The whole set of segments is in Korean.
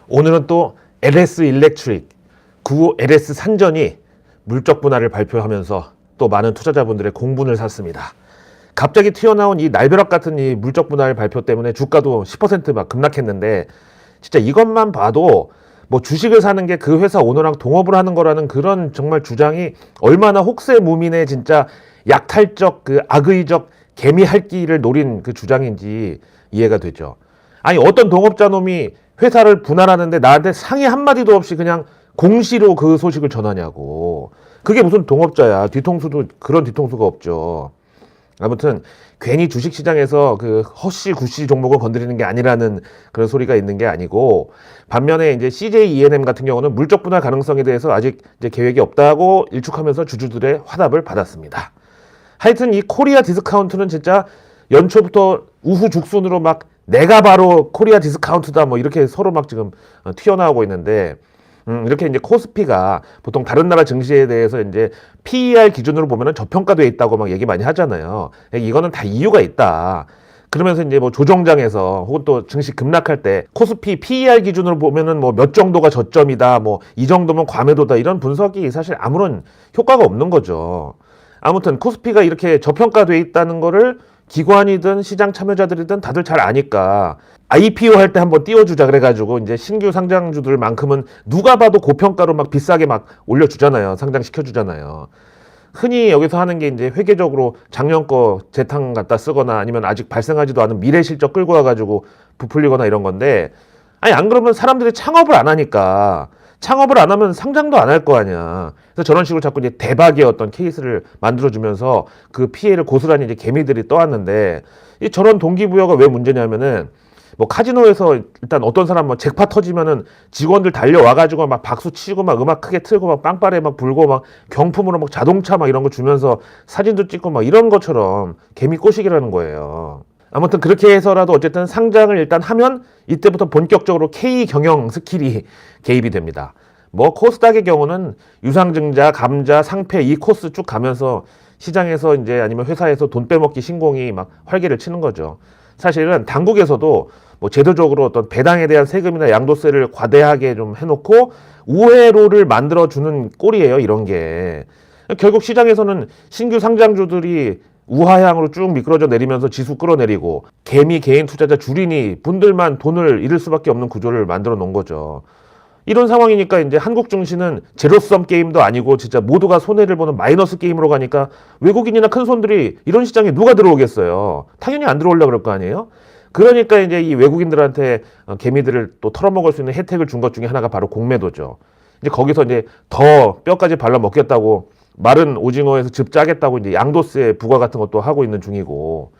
오늘은 또 LS 일렉트릭 95 LS 산전이 물적 분할을 발표하면서 또 많은 투자자분들의 공분을 샀습니다. 갑자기 튀어나온 이 날벼락 같은 이 물적 분할 발표 때문에 주가도 10% 급락했는데, 진짜 이것만 봐도 뭐 주식을 사는 게 그 회사 오너랑 동업을 하는 거라는 그런 정말 주장이 얼마나 혹세무민의 진짜 약탈적 그 악의적 개미핥기를 노린 그 주장인지 이해가 되죠. 아니, 어떤 동업자 놈이 회사를 분할하는데 나한테 상의 한마디도 없이 그냥 공시로 그 소식을 전하냐고. 그게 무슨 동업자야. 뒤통수도 그런 뒤통수가 없죠. 아무튼 괜히 주식시장에서 그 허쉬구쉬 종목을 건드리는 게 아니라는 그런 소리가 있는 게 아니고, 반면에 이제 CJ E&M 같은 경우는 물적 분할 가능성에 대해서 아직 이제 계획이 없다고 일축하면서 주주들의 화답을 받았습니다. 하여튼 이 코리아 디스카운트는 진짜 연초부터 우후 죽순으로 막 내가 바로 코리아 디스카운트다 뭐 이렇게 서로 막 지금 튀어나오고 있는데, 이렇게 이제 코스피가 보통 다른 나라 증시에 대해서 이제 PER 기준으로 보면은 저평가되어 있다고 막 얘기 많이 하잖아요. 이거는 다 이유가 있다. 그러면서 이제 뭐 조정장에서 혹은 또 증시 급락할 때 코스피 PER 기준으로 보면은 뭐 몇 정도가 저점이다, 뭐 이 정도면 과매도다, 이런 분석이 사실 아무런 효과가 없는 거죠. 아무튼 코스피가 이렇게 저평가되어 있다는 거를 기관이든 시장 참여자들이든 다들 잘 아니까 IPO 할 때 한번 띄워주자 그래가지고 이제 신규 상장주들만큼은 누가 봐도 고평가로 막 비싸게 막 올려주잖아요. 상장시켜주잖아요. 흔히 여기서 하는 게 이제 회계적으로 작년 거 재탕 갖다 쓰거나 아니면 아직 발생하지도 않은 미래 실적 끌고 와가지고 부풀리거나 이런 건데, 아니 안 그러면 사람들이 창업을 안 하니까, 창업을 안 하면 상장도 안 할 거 아니야. 그래서 저런 식으로 자꾸 이제 대박의 어떤 케이스를 만들어주면서 그 피해를 고스란히 이제 개미들이 떠왔는데, 이 저런 동기부여가 왜 문제냐면은, 뭐 카지노에서 일단 어떤 사람 뭐 잭팟 터지면은 직원들 달려와가지고 막 박수 치고 막 음악 크게 틀고 막 빵빠레 막 불고 막 경품으로 막 자동차 막 이런 거 주면서 사진도 찍고 막 이런 것처럼 개미 꼬시기라는 거예요. 아무튼 그렇게 해서라도 어쨌든 상장을 일단 하면 이때부터 본격적으로 K 경영 스킬이 개입이 됩니다. 뭐 코스닥의 경우는 유상증자, 감자, 상패 이 코스 쭉 가면서 시장에서 이제 아니면 회사에서 돈 빼먹기 신공이 막 활개를 치는 거죠. 사실은 당국에서도 뭐 제도적으로 어떤 배당에 대한 세금이나 양도세를 과대하게 좀 해놓고 우회로를 만들어주는 꼴이에요, 이런 게. 결국 시장에서는 신규 상장주들이 우하향으로 쭉 미끄러져 내리면서 지수 끌어내리고 개미 개인 투자자 주린이 분들만 돈을 잃을 수밖에 없는 구조를 만들어 놓은 거죠. 이런 상황이니까 이제 한국 증시는 제로섬 게임도 아니고 진짜 모두가 손해를 보는 마이너스 게임으로 가니까 외국인이나 큰 손들이 이런 시장에 누가 들어오겠어요. 당연히 안 들어오려고 그럴 거 아니에요. 그러니까 이제 이 외국인들한테 개미들을 또 털어먹을 수 있는 혜택을 준 것 중에 하나가 바로 공매도죠. 이제 거기서 이제 더 뼈까지 발라 먹겠다고 마른 오징어에서 즙 짜겠다고 이제 양도세 부과 같은 것도 하고 있는 중이고,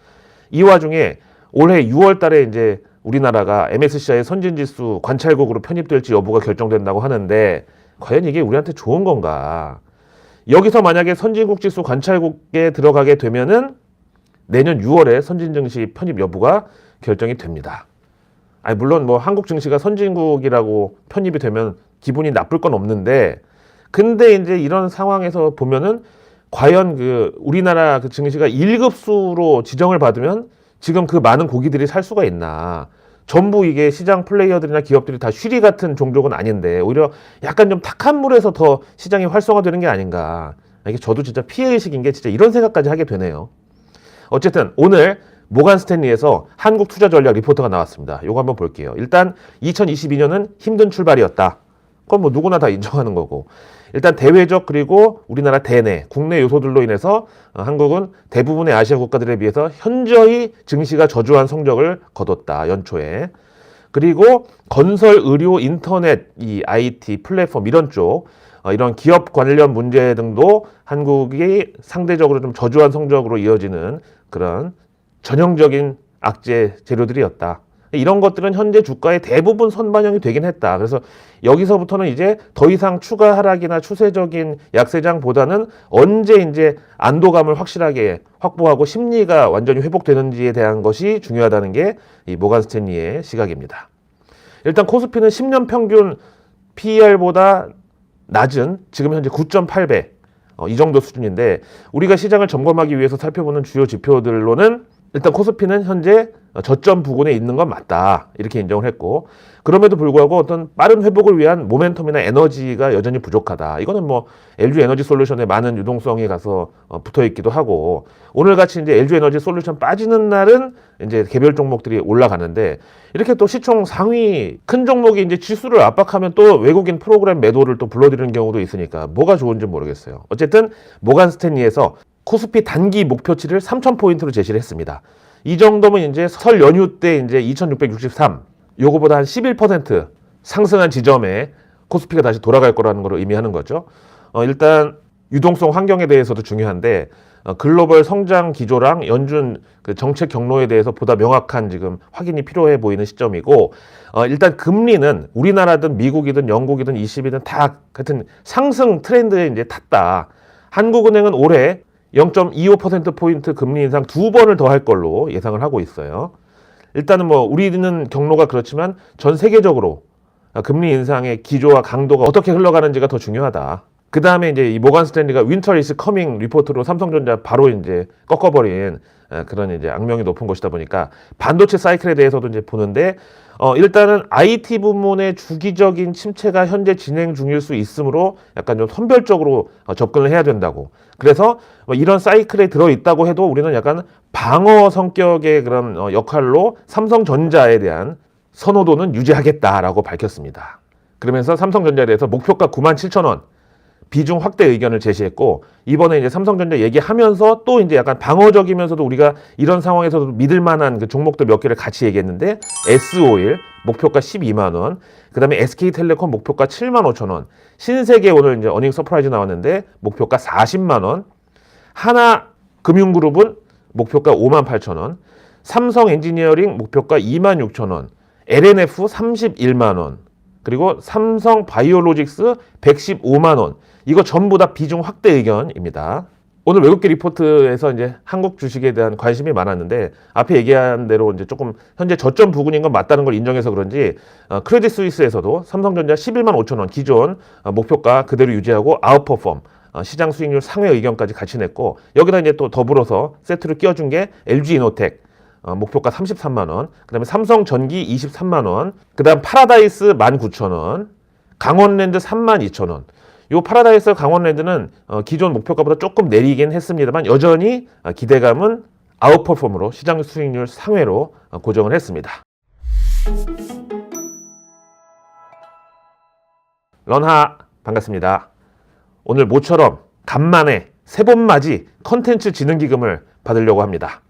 이 와중에 올해 6월 달에 이제 우리나라가 MSCI 선진지수 관찰국으로 편입될지 여부가 결정된다고 하는데, 과연 이게 우리한테 좋은 건가? 여기서 만약에 선진국 지수 관찰국에 들어가게 되면은 내년 6월에 선진증시 편입 여부가 결정이 됩니다. 아니 물론 뭐 한국 증시가 선진국이라고 편입이 되면 기분이 나쁠 건 없는데, 근데 이제 이런 상황에서 보면은 과연 그 우리나라 그 증시가 1급수로 지정을 받으면 지금 그 많은 고기들이 살 수가 있나? 전부 이게 시장 플레이어들이나 기업들이 다 쉬리 같은 종족은 아닌데 오히려 약간 좀 탁한 물에서 더 시장이 활성화되는 게 아닌가? 이게 저도 진짜 피해의식인 게 진짜 이런 생각까지 하게 되네요. 어쨌든 오늘 모간 스탠리에서 한국 투자 전략 리포트가 나왔습니다. 이거 한번 볼게요. 일단 2022년은 힘든 출발이었다. 그건 뭐 누구나 다 인정하는 거고, 일단 대외적 그리고 우리나라 대내 국내 요소들로 인해서 한국은 대부분의 아시아 국가들에 비해서 현저히 증시가 저조한 성적을 거뒀다, 연초에. 그리고 건설, 의료, 인터넷, 이 IT 플랫폼 이런 쪽 이런 기업 관련 문제 등도 한국이 상대적으로 좀 저조한 성적으로 이어지는 그런 전형적인 악재 재료들이었다. 이런 것들은 현재 주가의 대부분 선반영이 되긴 했다. 그래서 여기서부터는 이제 더 이상 추가 하락이나 추세적인 약세장보다는 언제 이제 안도감을 확실하게 확보하고 심리가 완전히 회복되는지에 대한 것이 중요하다는 게 이 모간 스탠리의 시각입니다. 일단 코스피는 10년 평균 PER보다 낮은 지금 현재 9.8배 이 정도 수준인데, 우리가 시장을 점검하기 위해서 살펴보는 주요 지표들로는 일단 코스피는 현재 저점 부근에 있는 건 맞다. 이렇게 인정을 했고, 그럼에도 불구하고 어떤 빠른 회복을 위한 모멘텀이나 에너지가 여전히 부족하다. 이거는 뭐 LG 에너지 솔루션에 많은 유동성이 가서 붙어 있기도 하고, 오늘 같이 이제 LG 에너지 솔루션 빠지는 날은 이제 개별 종목들이 올라가는데, 이렇게 또 시총 상위 큰 종목이 이제 지수를 압박하면 또 외국인 프로그램 매도를 또 불러들이는 경우도 있으니까 뭐가 좋은지 모르겠어요. 어쨌든 모간 스탠리에서 코스피 단기 목표치를 3,000포인트로 제시를 했습니다. 이 정도면 이제 설 연휴 때 이제 2,663, 요거보다 한 11% 상승한 지점에 코스피가 다시 돌아갈 거라는 걸 의미하는 거죠. 일단 유동성 환경에 대해서도 중요한데, 글로벌 성장 기조랑 연준 그 정책 경로에 대해서 보다 명확한 지금 확인이 필요해 보이는 시점이고, 일단 금리는 우리나라든 미국이든 영국이든 ECB든 다 같은 상승 트렌드에 이제 탔다. 한국은행은 올해 0.25%포인트 금리 인상 2번을 더 할 걸로 예상을 하고 있어요. 일단은 뭐 우리는 경로가 그렇지만 전 세계적으로 금리 인상의 기조와 강도가 어떻게 흘러가는지가 더 중요하다. 그 다음에 이제 이 모간 스탠리가 윈터 is coming 리포트로 삼성전자 바로 이제 꺾어버린 그런 이제 악명이 높은 것이다 보니까 반도체 사이클에 대해서도 이제 보는데, 일단은 IT 부문의 주기적인 침체가 현재 진행 중일 수 있으므로 약간 좀 선별적으로 접근을 해야 된다고. 그래서 이런 사이클에 들어있다고 해도 우리는 약간 방어 성격의 그런 역할로 삼성전자에 대한 선호도는 유지하겠다라고 밝혔습니다. 그러면서 삼성전자에 대해서 목표가 97,000원 비중 확대 의견을 제시했고, 이번에 이제 삼성전자 얘기하면서 또 이제 약간 방어적이면서도 우리가 이런 상황에서도 믿을 만한 그 종목들 몇 개를 같이 얘기했는데, S-오일 목표가 12만 원, 그다음에 SK텔레콤 목표가 75,000원, 신세계 오늘 이제 어닝 서프라이즈 나왔는데 목표가 40만 원, 하나금융그룹은 목표가 58,000원, 삼성 엔지니어링 목표가 26,000원, LNF 31만 원, 그리고 삼성 바이오로직스 115만 원. 이거 전부 다 비중 확대 의견입니다. 오늘 외국계 리포트에서 이제 한국 주식에 대한 관심이 많았는데, 앞에 얘기한 대로 이제 조금 현재 저점 부근인 건 맞다는 걸 인정해서 그런지 크레딧 스위스에서도 삼성전자 11만 5천 원 기존 목표가 그대로 유지하고 아웃퍼폼 시장 수익률 상회 의견까지 같이 냈고, 여기다 이제 또 더불어서 세트로 끼워준 게 LG 이노텍 목표가 33만 원, 그 다음에 삼성전기 23만 원, 그 다음 파라다이스 19,000원, 강원랜드 32,000원. 요 파라다이스 강원랜드는 기존 목표가보다 조금 내리긴 했습니다만 여전히 기대감은 아웃퍼폼으로 시장 수익률 상회로 고정을 했습니다. 런하 반갑습니다. 오늘 모처럼 간만에 세번맞이 컨텐츠 진흥기금을 받으려고 합니다.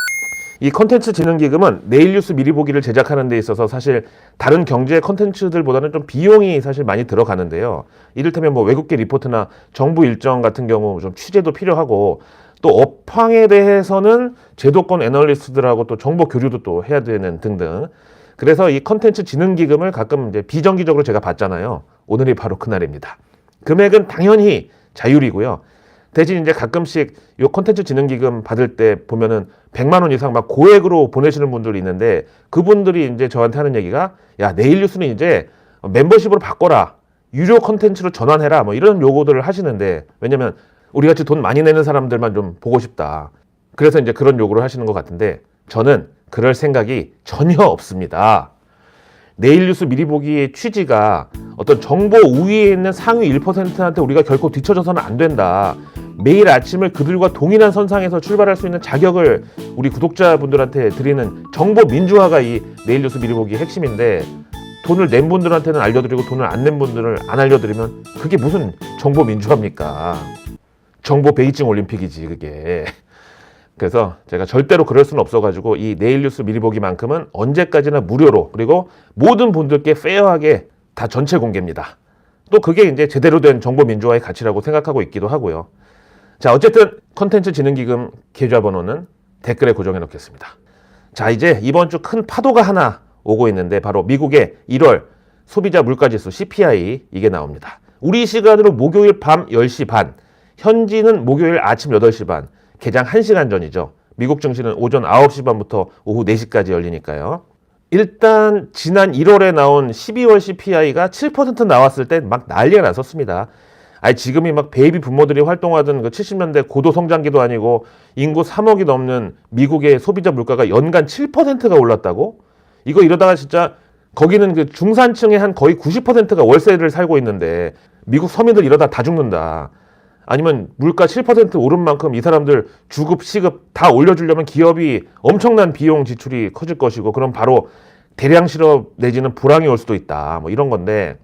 이 컨텐츠 진흥기금은 내일뉴스 미리 보기를 제작하는 데 있어서 사실 다른 경제 컨텐츠들보다는 좀 비용이 사실 많이 들어가는데요. 이를테면 뭐 외국계 리포트나 정부 일정 같은 경우 좀 취재도 필요하고, 또 업황에 대해서는 제도권 애널리스트들하고 또 정보 교류도 또 해야 되는 등등. 그래서 이 컨텐츠 진흥기금을 가끔 이제 비정기적으로 제가 받잖아요. 오늘이 바로 그날입니다. 금액은 당연히 자율이고요. 대신 이제 가끔씩 이 콘텐츠 진흥기금 받을 때 보면은 100만 원 이상 막 고액으로 보내시는 분들이 있는데, 그분들이 이제 저한테 하는 얘기가, 야, 내일뉴스는 이제 멤버십으로 바꿔라, 유료 콘텐츠로 전환해라, 뭐 이런 요구들을 하시는데, 왜냐면 우리 같이 돈 많이 내는 사람들만 좀 보고 싶다. 그래서 이제 그런 요구를 하시는 것 같은데, 저는 그럴 생각이 전혀 없습니다. 내일뉴스 미리 보기의 취지가 어떤 정보 우위에 있는 상위 1%한테 우리가 결코 뒤처져서는 안 된다. 매일 아침을 그들과 동일한 선상에서 출발할 수 있는 자격을 우리 구독자분들한테 드리는 정보 민주화가 이 내일뉴스 미리 보기의 핵심인데, 돈을 낸 분들한테는 알려드리고 돈을 안 낸 분들을 안 알려드리면 그게 무슨 정보 민주화입니까? 정보 베이징 올림픽이지 그게. 그래서 제가 절대로 그럴 수는 없어가지고 이 내일뉴스 미리 보기만큼은 언제까지나 무료로, 그리고 모든 분들께 페어하게 다 전체 공개입니다. 또 그게 이제 제대로 된 정보 민주화의 가치라고 생각하고 있기도 하고요. 자, 어쨌든 컨텐츠 진흥기금 계좌번호는 댓글에 고정해 놓겠습니다. 자, 이제 이번 주 큰 파도가 하나 오고 있는데, 바로 미국의 1월 소비자 물가지수 CPI 이게 나옵니다. 우리 시간으로 목요일 밤 10시 반, 현지는 목요일 아침 8시 반, 개장 1시간 전이죠. 미국 증시는 오전 9시 반부터 오후 4시까지 열리니까요. 일단 지난 1월에 나온 12월 CPI가 7% 나왔을 때 막 난리가 났었습니다. 아니 지금이 막 베이비 부모들이 활동하던 그 70년대 고도 성장기도 아니고 인구 3억이 넘는 미국의 소비자 물가가 연간 7%가 올랐다고? 이거 이러다가 진짜 거기는 그 중산층의 한 거의 90%가 월세를 살고 있는데 미국 서민들 이러다 다 죽는다. 아니면 물가 7% 오른 만큼 이 사람들 주급, 시급 다 올려주려면 기업이 엄청난 비용 지출이 커질 것이고 그럼 바로 대량 실업 내지는 불황이 올 수도 있다. 뭐 이런 건데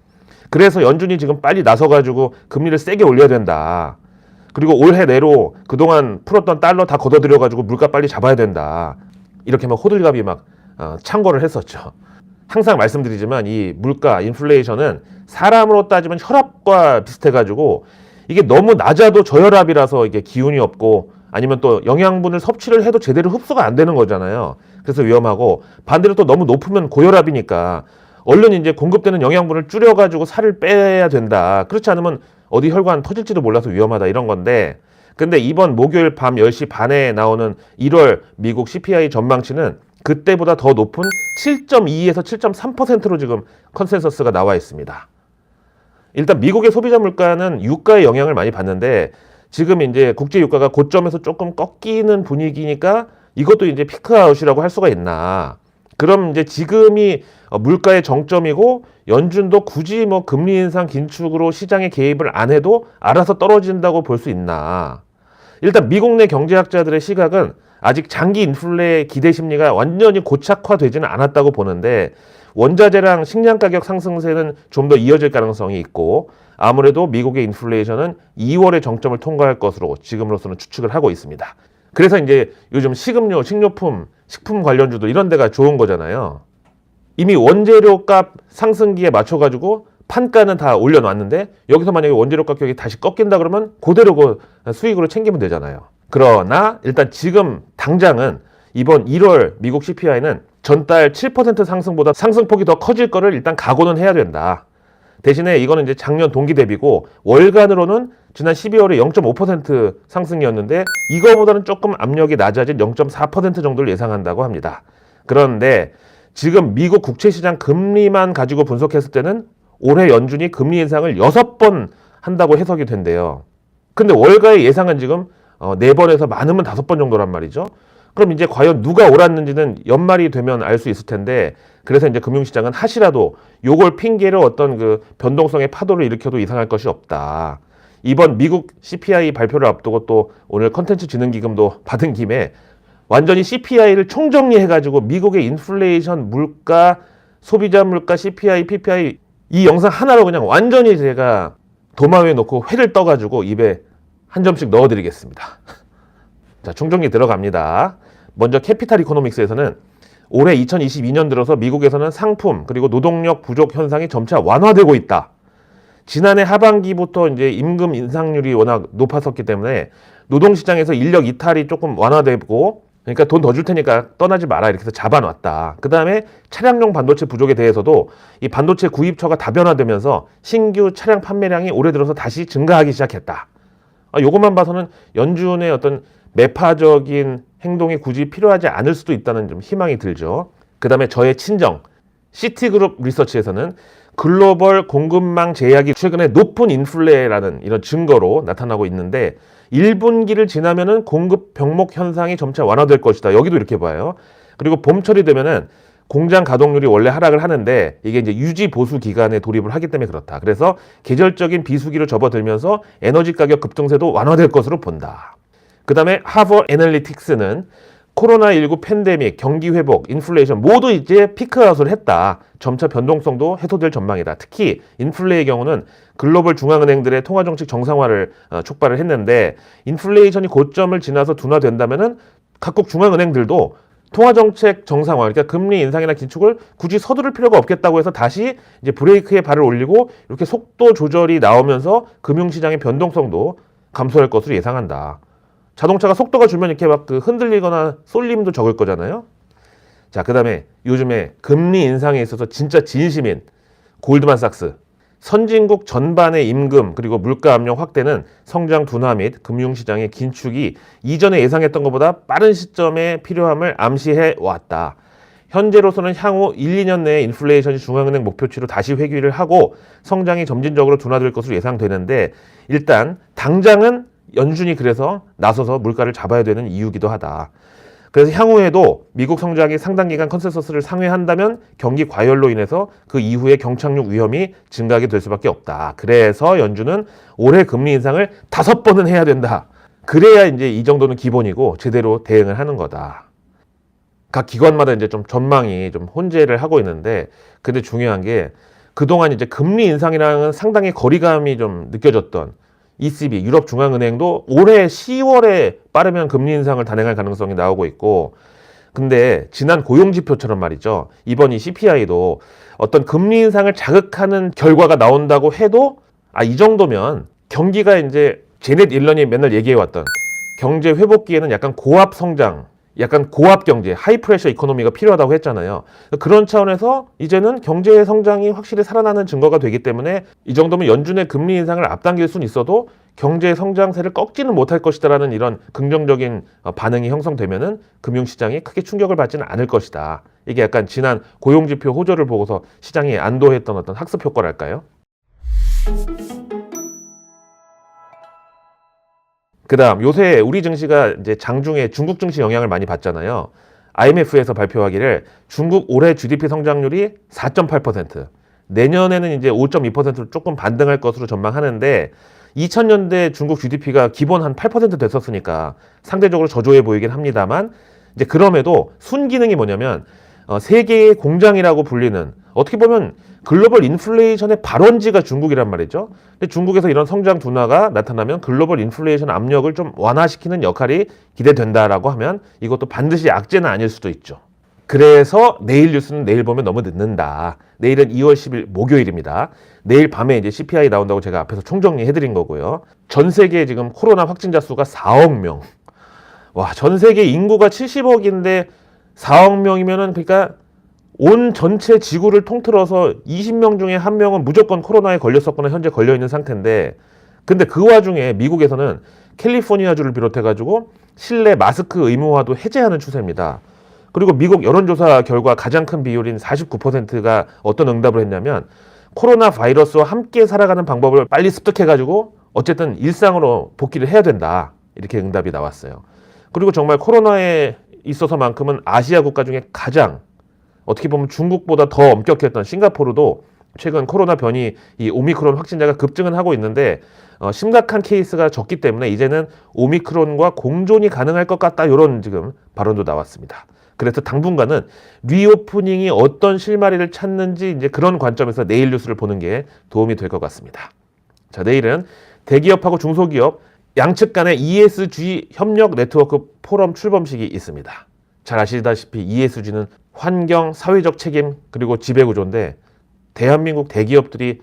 그래서 연준이 지금 빨리 나서가지고 금리를 세게 올려야 된다. 그리고 올해 내로 그동안 풀었던 달러 다 걷어들여가지고 물가 빨리 잡아야 된다. 이렇게 막 호들갑이 막 창궐을 했었죠. 항상 말씀드리지만 이 물가, 인플레이션은 사람으로 따지면 혈압과 비슷해가지고 이게 너무 낮아도 저혈압이라서 이게 기운이 없고 아니면 또 영양분을 섭취를 해도 제대로 흡수가 안 되는 거잖아요. 그래서 위험하고 반대로 또 너무 높으면 고혈압이니까 얼른 이제 공급되는 영양분을 줄여가지고 살을 빼야 된다. 그렇지 않으면 어디 혈관 터질지도 몰라서 위험하다 이런 건데 근데 이번 목요일 밤 10시 반에 나오는 1월 미국 CPI 전망치는 그때보다 더 높은 7.2에서 7.3%로 지금 컨센서스가 나와 있습니다. 일단 미국의 소비자 물가는 유가의 영향을 많이 받는데 지금 이제 국제 유가가 고점에서 조금 꺾이는 분위기니까 이것도 이제 피크아웃이라고 할 수가 있나. 그럼 이제 지금이 물가의 정점이고 연준도 굳이 뭐 금리 인상 긴축으로 시장에 개입을 안 해도 알아서 떨어진다고 볼 수 있나. 일단 미국 내 경제학자들의 시각은 아직 장기 인플레 기대 심리가 완전히 고착화되지는 않았다고 보는데 원자재랑 식량 가격 상승세는 좀 더 이어질 가능성이 있고 아무래도 미국의 인플레이션은 2월에 정점을 통과할 것으로 지금으로서는 추측을 하고 있습니다. 그래서 이제 요즘 식음료, 식료품, 식품 관련주도 이런 데가 좋은 거잖아요. 이미 원재료 값 상승기에 맞춰가지고 판가는 다 올려놨는데 여기서 만약에 원재료 가격이 다시 꺾인다 그러면 그대로 그 수익으로 챙기면 되잖아요. 그러나 일단 지금 당장은 이번 1월 미국 CPI는 전달 7% 상승보다 상승폭이 더 커질 거를 일단 각오는 해야 된다. 대신에 이거는 이제 작년 동기 대비고 월간으로는 지난 12월에 0.5% 상승이었는데 이거보다는 조금 압력이 낮아진 0.4% 정도를 예상한다고 합니다. 그런데 지금 미국 국채시장 금리만 가지고 분석했을 때는 올해 연준이 금리 인상을 6번 한다고 해석이 된대요. 근데 월가의 예상은 지금 4번에서 많으면 5번 정도란 말이죠. 그럼 이제 과연 누가 옳았는지는 연말이 되면 알 수 있을 텐데 그래서 이제 금융시장은 하시라도 요걸 핑계로 어떤 그 변동성의 파도를 일으켜도 이상할 것이 없다. 이번 미국 CPI 발표를 앞두고 또 오늘 컨텐츠 진흥기금도 받은 김에 완전히 CPI를 총정리해가지고 미국의 인플레이션, 물가, 소비자 물가, CPI, PPI 이 영상 하나로 그냥 완전히 제가 도마 위에 놓고 회를 떠가지고 입에 한 점씩 넣어드리겠습니다. 자, 총정리 들어갑니다. 먼저 캐피탈 이코노믹스에서는 올해 2022년 들어서 미국에서는 상품 그리고 노동력 부족 현상이 점차 완화되고 있다. 지난해 하반기부터 이제 임금 인상률이 워낙 높았었기 때문에 노동시장에서 인력 이탈이 조금 완화되고 그러니까 돈 더 줄 테니까 떠나지 마라 이렇게 해서 잡아놨다. 그 다음에 차량용 반도체 부족에 대해서도 이 반도체 구입처가 다변화되면서 신규 차량 판매량이 올해 들어서 다시 증가하기 시작했다. 요것만 봐서는 연준의 어떤 매파적인 행동이 굳이 필요하지 않을 수도 있다는 좀 희망이 들죠. 그 다음에 저의 친정 시티그룹 리서치에서는 글로벌 공급망 제약이 최근에 높은 인플레라는 이런 증거로 나타나고 있는데 1분기를 지나면은 공급 병목 현상이 점차 완화될 것이다. 여기도 이렇게 봐요. 그리고 봄철이 되면은 공장 가동률이 원래 하락을 하는데 이게 이제 유지 보수 기간에 돌입을 하기 때문에 그렇다. 그래서 계절적인 비수기로 접어들면서 에너지 가격 급등세도 완화될 것으로 본다. 그 다음에 하버 애널리틱스는 코로나19 팬데믹, 경기 회복, 인플레이션 모두 이제 피크아웃을 했다. 점차 변동성도 해소될 전망이다. 특히 인플레의 경우는 글로벌 중앙은행들의 통화정책 정상화를 촉발을 했는데 인플레이션이 고점을 지나서 둔화된다면은 각국 중앙은행들도 통화정책 정상화, 그러니까 금리 인상이나 긴축을 굳이 서두를 필요가 없겠다고 해서 다시 이제 브레이크에 발을 올리고 이렇게 속도 조절이 나오면서 금융시장의 변동성도 감소할 것으로 예상한다. 자동차가 속도가 줄면 이렇게 막 그 흔들리거나 쏠림도 적을 거잖아요. 자, 그 다음에 요즘에 금리 인상에 있어서 진짜 진심인 골드만삭스. 선진국 전반의 임금 그리고 물가 압력 확대는 성장 둔화 및 금융시장의 긴축이 이전에 예상했던 것보다 빠른 시점에 필요함을 암시해 왔다. 현재로서는 향후 1, 2년 내에 인플레이션이 중앙은행 목표치로 다시 회귀를 하고 성장이 점진적으로 둔화될 것으로 예상되는데 일단 당장은 연준이 그래서 나서서 물가를 잡아야 되는 이유기도 하다. 그래서 향후에도 미국 성장이 상당 기간 컨센서스를 상회한다면 경기 과열로 인해서 그 이후에 경착륙 위험이 증가하게 될 수밖에 없다. 그래서 연준은 올해 금리 인상을 5번은 해야 된다. 그래야 이제 이 정도는 기본이고 제대로 대응을 하는 거다. 각 기관마다 이제 좀 전망이 좀 혼재를 하고 있는데, 근데 중요한 게 그동안 이제 금리 인상이랑은 상당히 거리감이 좀 느껴졌던 ECB, 유럽중앙은행도 올해 10월에 빠르면 금리 인상을 단행할 가능성이 나오고 있고, 근데 지난 고용지표처럼 말이죠. 이번 이 CPI도 어떤 금리 인상을 자극하는 결과가 나온다고 해도 이 정도면 경기가 이제 제넷 일런이 맨날 얘기해왔던 경제 회복기에는 약간 고압 성장, 약간 고압 경제, 하이 프레셔 이코노미가 필요하다고 했잖아요. 그런 차원에서 이제는 경제 성장이 확실히 살아나는 증거가 되기 때문에 이 정도면 연준의 금리 인상을 앞당길 수는 있어도 경제 성장세를 꺾지는 못할 것이다라는 이런 긍정적인 반응이 형성되면은 금융시장이 크게 충격을 받지는 않을 것이다. 이게 약간 지난 고용지표 호조를 보고서 시장이 안도했던 어떤 학습 효과랄까요? 그 다음 요새 우리 증시가 이제 장중에 중국 증시 영향을 많이 받잖아요. IMF에서 발표하기를 중국 올해 GDP 성장률이 4.8%, 내년에는 이제 5.2%로 조금 반등할 것으로 전망하는데 2000년대 중국 GDP가 기본 한 8% 됐었으니까 상대적으로 저조해 보이긴 합니다만 이제 그럼에도 순기능이 뭐냐면 세계의 공장이라고 불리는 어떻게 보면 글로벌 인플레이션의 발원지가 중국이란 말이죠. 근데 중국에서 이런 성장 둔화가 나타나면 글로벌 인플레이션 압력을 좀 완화시키는 역할이 기대된다라고 하면 이것도 반드시 악재는 아닐 수도 있죠. 그래서 내일 뉴스는 내일 보면 너무 늦는다. 내일은 2월 10일 목요일입니다. 내일 밤에 이제 CPI 나온다고 제가 앞에서 총정리해드린 거고요. 전 세계 지금 코로나 확진자 수가 4억 명. 와, 전 세계 인구가 70억인데 4억 명이면은 그러니까 온 전체 지구를 통틀어서 20명 중에 1명은 무조건 코로나에 걸렸었거나 현재 걸려있는 상태인데, 근데 그 와중에 미국에서는 캘리포니아주를 비롯해가지고 실내 마스크 의무화도 해제하는 추세입니다. 그리고 미국 여론조사 결과 가장 큰 비율인 49%가 어떤 응답을 했냐면 코로나 바이러스와 함께 살아가는 방법을 빨리 습득해가지고 어쨌든 일상으로 복귀를 해야 된다. 이렇게 응답이 나왔어요. 그리고 정말 코로나에 있어서만큼은 아시아 국가 중에 가장 어떻게 보면 중국보다 더 엄격했던 싱가포르도 최근 코로나 변이 이 오미크론 확진자가 급증은 하고 있는데 심각한 케이스가 적기 때문에 이제는 오미크론과 공존이 가능할 것 같다, 이런 지금 발언도 나왔습니다. 그래서 당분간은 리오프닝이 어떤 실마리를 찾는지 이제 그런 관점에서 내일 뉴스를 보는 게 도움이 될 것 같습니다. 자, 내일은 대기업하고 중소기업 양측 간의 ESG 협력 네트워크 포럼 출범식이 있습니다. 잘 아시다시피 ESG는 환경, 사회적 책임, 그리고 지배구조인데 대한민국 대기업들이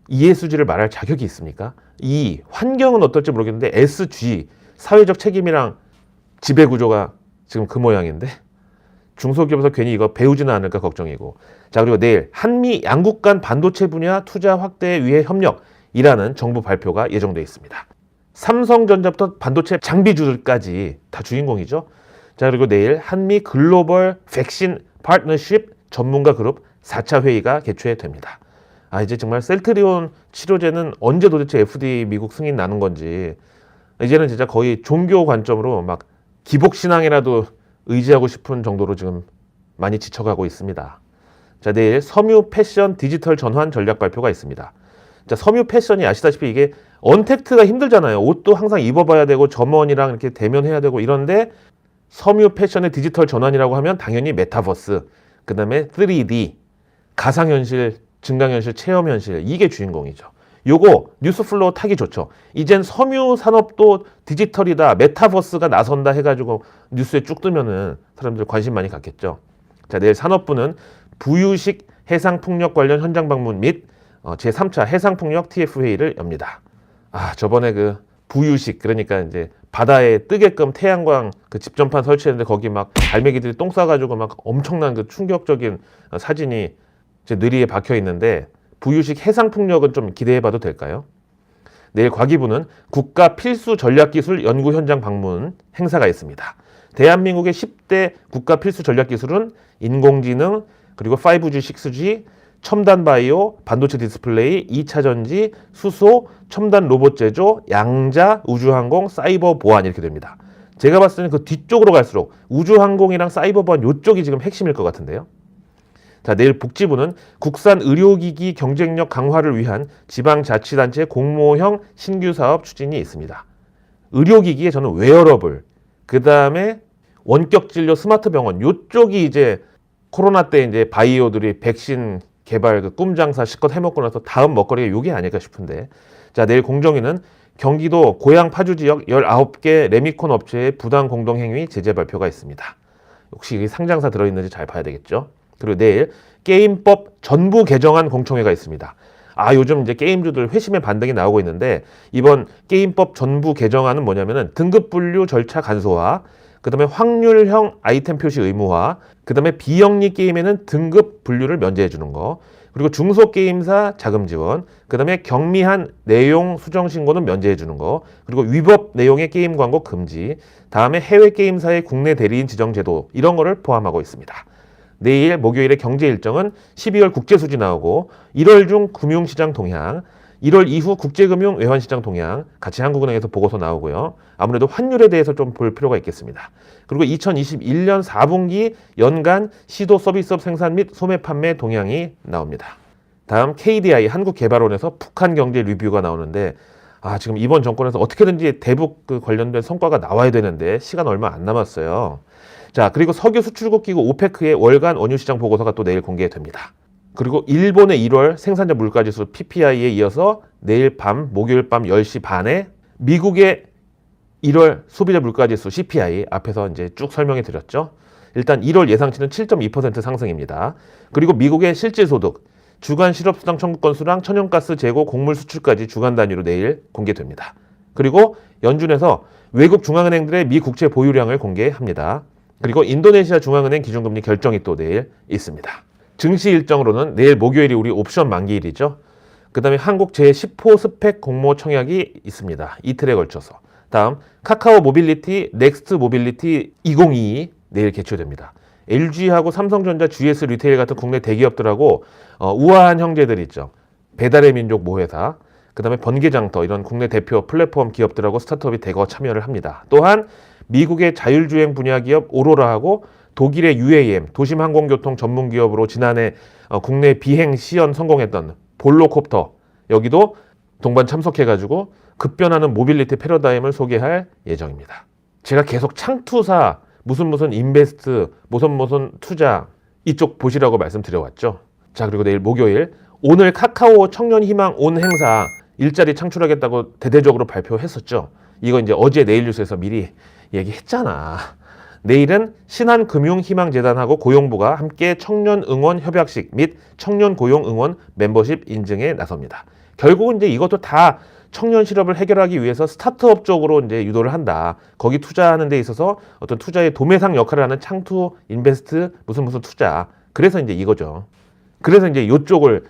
ESG를 말할 자격이 있습니까? 이 환경은 어떨지 모르겠는데 SG, 사회적 책임이랑 지배구조가 지금 그 모양인데 중소기업에서 괜히 이거 배우지는 않을까 걱정이고. 자, 그리고 내일 한미 양국 간 반도체 분야 투자 확대에 위해 협력이라는 정부 발표가 예정되어 있습니다. 삼성전자부터 반도체 장비주들까지 다 주인공이죠. 자, 그리고 내일 한미 글로벌 백신 파트너십 전문가 그룹 4차 회의가 개최됩니다. 이제 정말 셀트리온 치료제는 언제 도대체 FDA 미국 승인 나는 건지, 이제는 진짜 거의 종교 관점으로 막 기복신앙이라도 의지하고 싶은 정도로 지금 많이 지쳐가고 있습니다. 자, 내일 섬유 패션 디지털 전환 전략 발표가 있습니다. 자, 섬유 패션이 아시다시피 이게 언택트가 힘들잖아요. 옷도 항상 입어봐야 되고 점원이랑 이렇게 대면해야 되고 이런데 섬유 패션의 디지털 전환이라고 하면 당연히 메타버스, 그 다음에 3D, 가상현실, 증강현실, 체험현실, 이게 주인공이죠. 요거 뉴스플로우 타기 좋죠. 이젠 섬유 산업도 디지털이다, 메타버스가 나선다 해가지고 뉴스에 쭉 뜨면은 사람들 관심 많이 갖겠죠. 자, 내일 산업부는 부유식 해상풍력 관련 현장 방문 및 제3차 해상풍력 TF 회의를 엽니다. 저번에 그 부유식, 그러니까 이제 바다에 뜨게끔 태양광 그 집전판 설치했는데 거기 막 갈매기들이 똥 싸가지고 막 엄청난 그 충격적인 사진이 제 뇌리에 박혀 있는데, 부유식 해상풍력은 좀 기대해봐도 될까요? 내일 과기부는 국가 필수 전략기술 연구 현장 방문 행사가 있습니다. 대한민국의 10대 국가 필수 전략 기술은 인공지능, 그리고 5G, 6G, 첨단 바이오, 반도체 디스플레이, 2차 전지, 수소, 첨단 로봇 제조, 양자, 우주항공, 사이버 보안 이렇게 됩니다. 제가 봤을 때는 그 뒤쪽으로 갈수록 우주항공이랑 사이버 보안 이쪽이 지금 핵심일 것 같은데요. 자, 내일 복지부는 국산 의료기기 경쟁력 강화를 위한 지방자치단체 공모형 신규 사업 추진이 있습니다. 의료기기에 저는 웨어러블, 그 다음에 원격 진료 스마트 병원 이쪽이 이제 코로나 때 이제 바이오들이 백신 개발 그 꿈장사 실컷 해먹고 나서 다음 먹거리가 요게 아닐까 싶은데, 자, 내일 공정위는 경기도 고양 파주 지역 19개 레미콘 업체의 부당 공동행위 제재 발표가 있습니다. 혹시 이게 상장사 들어있는지 잘 봐야 되겠죠. 그리고 내일 게임법 전부 개정안 공청회가 있습니다. 요즘 이제 게임주들 회심의 반등이 나오고 있는데, 이번 게임법 전부 개정안은 뭐냐면은 등급 분류 절차 간소화, 그 다음에 확률형 아이템 표시 의무화, 그 다음에 비영리 게임에는 등급 분류를 면제해 주는 거, 그리고 중소게임사 자금 지원, 그 다음에 경미한 내용 수정 신고는 면제해 주는 거, 그리고 위법 내용의 게임 광고 금지, 다음에 해외 게임사의 국내 대리인 지정 제도, 이런 거를 포함하고 있습니다. 내일 목요일의 경제 일정은 12월 국제수지 나오고 1월 중 금융시장 동향, 1월 이후 국제금융 외환시장 동향, 같이 한국은행에서 보고서 나오고요. 아무래도 환율에 대해서 좀 볼 필요가 있겠습니다. 그리고 2021년 4분기 연간 시도 서비스업 생산 및 소매 판매 동향이 나옵니다. 다음 KDI 한국개발원에서 북한 경제 리뷰가 나오는데, 지금 이번 정권에서 어떻게든지 대북 관련된 성과가 나와야 되는데 시간 얼마 안 남았어요. 자, 그리고 석유 수출국 기구 오페크의 월간 원유 시장 보고서가 또 내일 공개됩니다. 그리고 일본의 1월 생산자 물가지수 PPI에 이어서 내일 밤, 목요일 밤 10시 반에 미국의 1월 소비자 물가지수 CPI, 앞에서 이제 쭉 설명해 드렸죠. 일단 1월 예상치는 7.2% 상승입니다. 그리고 미국의 실질소득, 주간 실업수당 청구 건수랑 천연가스 재고 곡물 수출까지 주간 단위로 내일 공개됩니다. 그리고 연준에서 외국 중앙은행들의 미 국채 보유량을 공개합니다. 그리고 인도네시아 중앙은행 기준금리 결정이 또 내일 있습니다. 증시 일정으로는 내일 목요일이 우리 옵션 만기일이죠. 그 다음에 한국 제10호 스펙 공모 청약이 있습니다. 이틀에 걸쳐서. 다음 카카오 모빌리티 넥스트 모빌리티 2022 내일 개최됩니다. LG하고 삼성전자, GS 리테일 같은 국내 대기업들하고 우아한 형제들 있죠. 배달의 민족 모회사, 그 다음에 번개장터 이런 국내 대표 플랫폼 기업들하고 스타트업이 대거 참여를 합니다. 또한 미국의 자율주행 분야 기업 오로라하고 독일의 UAM 도심항공교통 전문 기업으로 지난해 국내 비행 시연 성공했던 볼로콥터, 여기도 동반 참석해가지고 급변하는 모빌리티 패러다임을 소개할 예정입니다. 제가 계속 창투사, 무슨 인베스트, 무슨 투자 이쪽 보시라고 말씀드려왔죠. 자, 그리고 내일 목요일 오늘 카카오 청년희망 온 행사 일자리 창출하겠다고 대대적으로 발표했었죠. 이거 이제 어제 내일 뉴스에서 미리 얘기했잖아. 내일은 신한금융희망재단하고 고용부가 함께 청년 응원 협약식 및 청년 고용 응원 멤버십 인증에 나섭니다. 결국은 이제 이것도 다 청년 실업을 해결하기 위해서 스타트업 쪽으로 이제 유도를 한다. 거기 투자하는 데 있어서 어떤 투자의 도매상 역할을 하는 창투, 인베스트, 무슨 투자. 그래서 이제 이거죠. 그래서 이제 이쪽을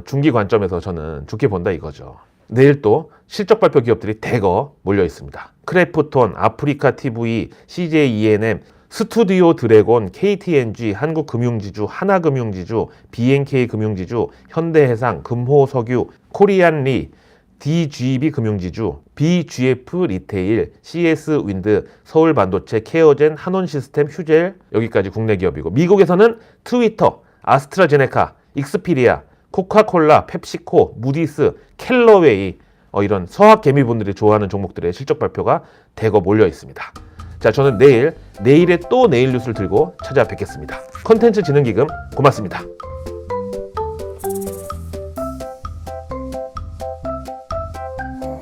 중기 관점에서 저는 좋게 본다 이거죠. 내일 또 실적 발표 기업들이 대거 몰려 있습니다. 크래프톤, 아프리카 TV, CJ ENM, 스튜디오 드래곤, KTNG, 한국금융지주, 하나금융지주, BNK 금융지주, 현대해상, 금호석유, 코리안리, DGB 금융지주, BGF 리테일, CS 윈드, 서울반도체, 케어젠, 한원시스템, 휴젤, 여기까지 국내 기업이고, 미국에서는 트위터, 아스트라제네카, 익스피리아, 코카콜라, 펩시코, 무디스, 켈러웨이, 이런 서학 개미분들이 좋아하는 종목들의 실적 발표가 대거 몰려 있습니다. 자, 저는 내일에 또 내일 뉴스를 들고 찾아뵙겠습니다. 컨텐츠 진흥기금 고맙습니다.